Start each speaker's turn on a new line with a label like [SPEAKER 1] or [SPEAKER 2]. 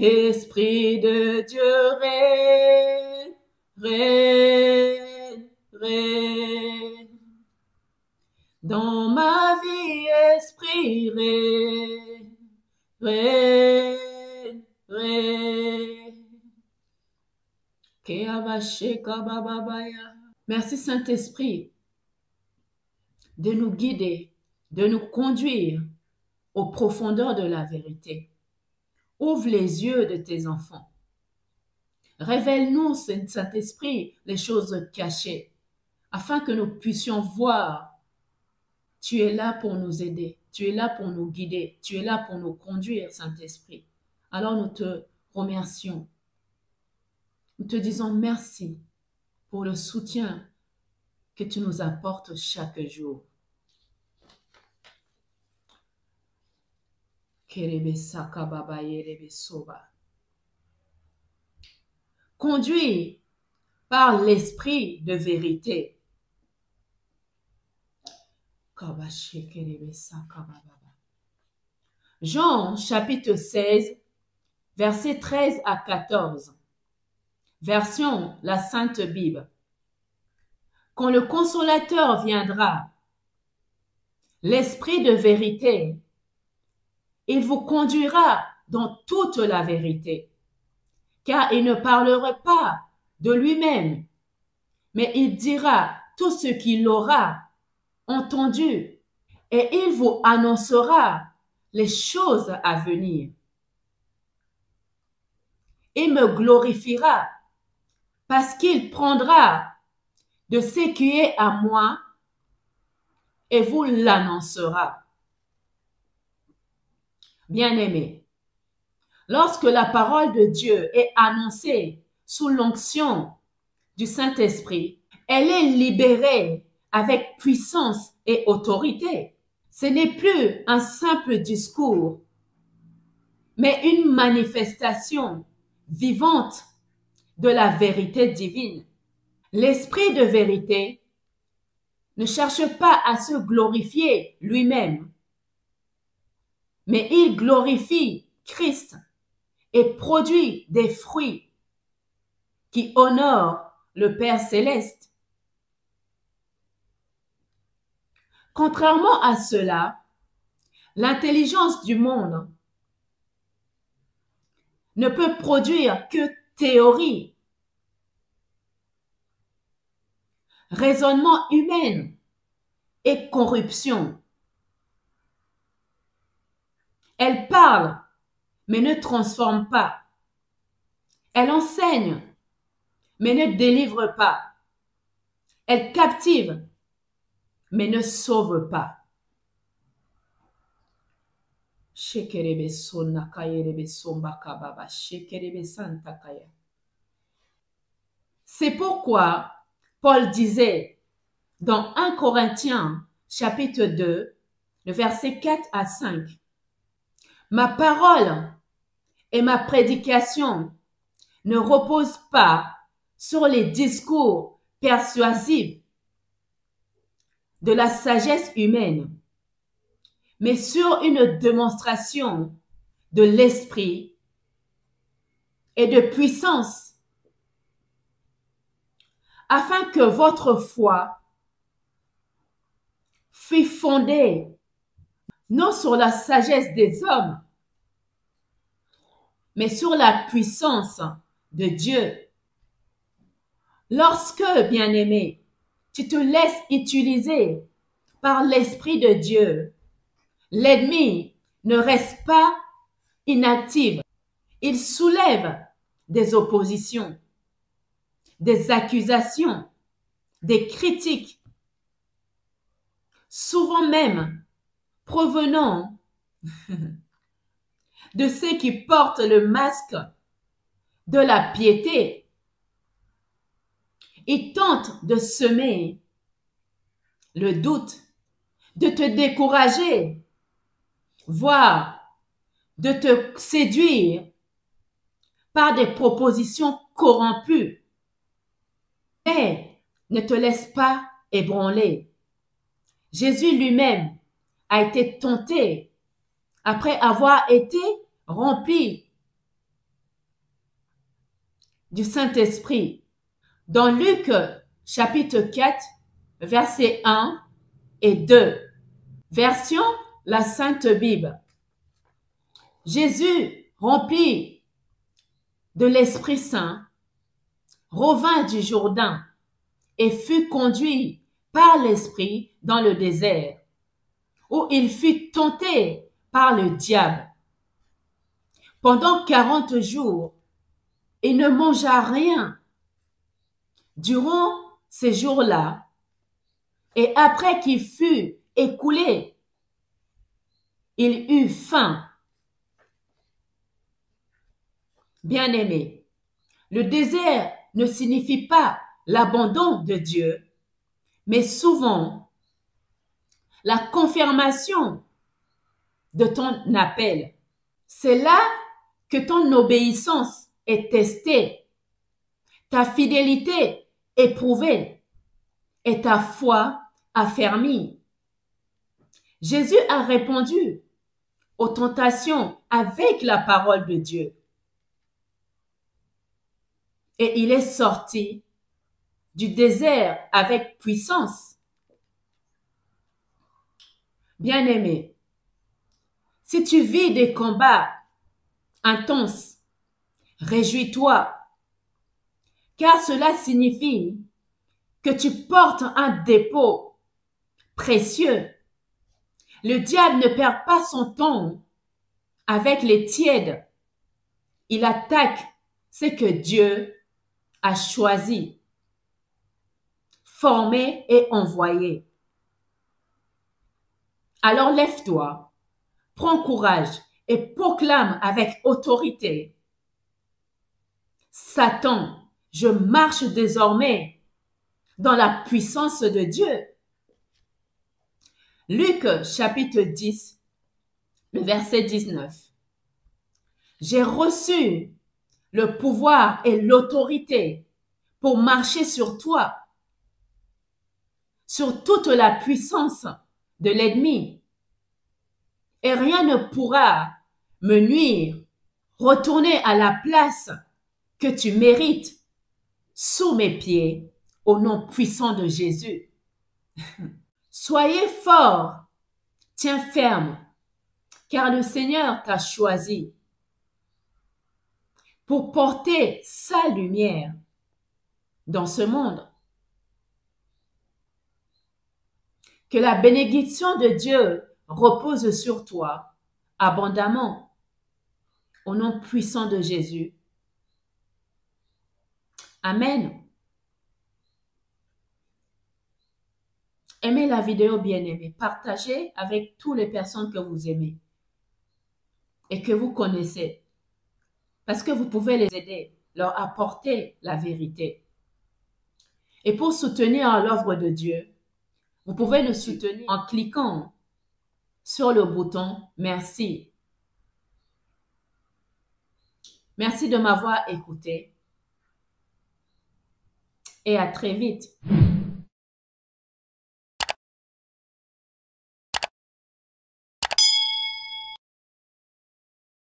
[SPEAKER 1] Esprit de Dieu, règne, règne, règne. Dans ma vie, esprit, règne, règne, règne. Merci Saint-Esprit de nous guider, de nous conduire aux profondeurs de la vérité. Ouvre les yeux de tes enfants. Révèle-nous, Saint-Esprit, les choses cachées, afin que nous puissions voir. Tu es là pour nous aider, tu es là pour nous guider, tu es là pour nous conduire, Saint-Esprit. Alors nous te remercions. Nous te disons merci pour le soutien que tu nous apportes chaque jour. Conduit par l'esprit de vérité. Jean chapitre 16, versets 13 à 14. Version la Sainte Bible. Quand le consolateur viendra, l'esprit de vérité, il vous conduira dans toute la vérité, car il ne parlera pas de lui-même, mais il dira tout ce qu'il aura entendu et il vous annoncera les choses à venir. Il me glorifiera parce qu'il prendra de ce qui est à moi et vous l'annoncera. Bien-aimés, lorsque la parole de Dieu est annoncée sous l'onction du Saint-Esprit, elle est libérée avec puissance et autorité. Ce n'est plus un simple discours, mais une manifestation vivante de la vérité divine. L'esprit de vérité ne cherche pas à se glorifier lui-même, mais il glorifie Christ et produit des fruits qui honorent le Père céleste. Contrairement à cela, l'intelligence du monde ne peut produire que théorie, raisonnement humain et corruption. Elle parle, mais ne transforme pas. Elle enseigne, mais ne délivre pas. Elle captive, mais ne sauve pas. C'est pourquoi Paul disait dans 1 Corinthiens chapitre 2, le verset 4 à 5, « Ma parole et ma prédication ne reposent pas sur les discours persuasifs de la sagesse humaine, mais sur une démonstration de l'esprit et de puissance, afin que votre foi fût fondée non sur la sagesse des hommes, mais sur la puissance de Dieu. Lorsque, bien-aimé, tu te laisses utiliser par l'Esprit de Dieu, l'ennemi ne reste pas inactif. Il soulève des oppositions, des accusations, des critiques, souvent même provenant de ceux qui portent le masque de la piété. Il tente de semer le doute, de te décourager, voire de te séduire par des propositions corrompues. Mais ne te laisse pas ébranler. Jésus lui-même a été tenté après avoir été rempli du Saint-Esprit. Dans Luc chapitre 4, versets 1 et 2, version la Sainte Bible. Jésus, rempli de l'Esprit Saint, revint du Jourdain et fut conduit par l'Esprit dans le désert, où il fut tenté par le diable. Pendant 40 jours, il ne mangea rien. Durant ces jours-là, et après qu'il fut écoulé, il eut faim. Bien-aimé, le désert ne signifie pas l'abandon de Dieu, mais souvent la confirmation de ton appel. C'est là que ton obéissance est testée, ta fidélité éprouvée et ta foi affermie. Jésus a répondu aux tentations avec la parole de Dieu. Et il est sorti du désert avec puissance. Bien-aimé, si tu vis des combats intenses, réjouis-toi, car cela signifie que tu portes un dépôt précieux. Le diable ne perd pas son temps avec les tièdes. Il attaque ce que Dieu a choisi, formé et envoyé. Alors lève-toi, prends courage et proclame avec autorité: Satan, je marche désormais dans la puissance de Dieu. Luc chapitre 10, le verset 19. J'ai reçu le pouvoir et l'autorité pour marcher sur toi, sur toute la puissance de l'ennemi, et rien ne pourra me nuire. Retourner à la place que tu mérites sous mes pieds au nom puissant de Jésus. Soyez forts, tiens ferme, car le Seigneur t'a choisi pour porter sa lumière dans ce monde. Que la bénédiction de Dieu repose sur toi abondamment au nom puissant de Jésus. Amen. Aimez la vidéo, bien-aimée. Partagez avec toutes les personnes que vous aimez et que vous connaissez, parce que vous pouvez les aider, leur apporter la vérité. Et pour soutenir l'œuvre de Dieu, vous pouvez le soutenir en cliquant sur le bouton « Merci ». Merci de m'avoir écouté et à très vite.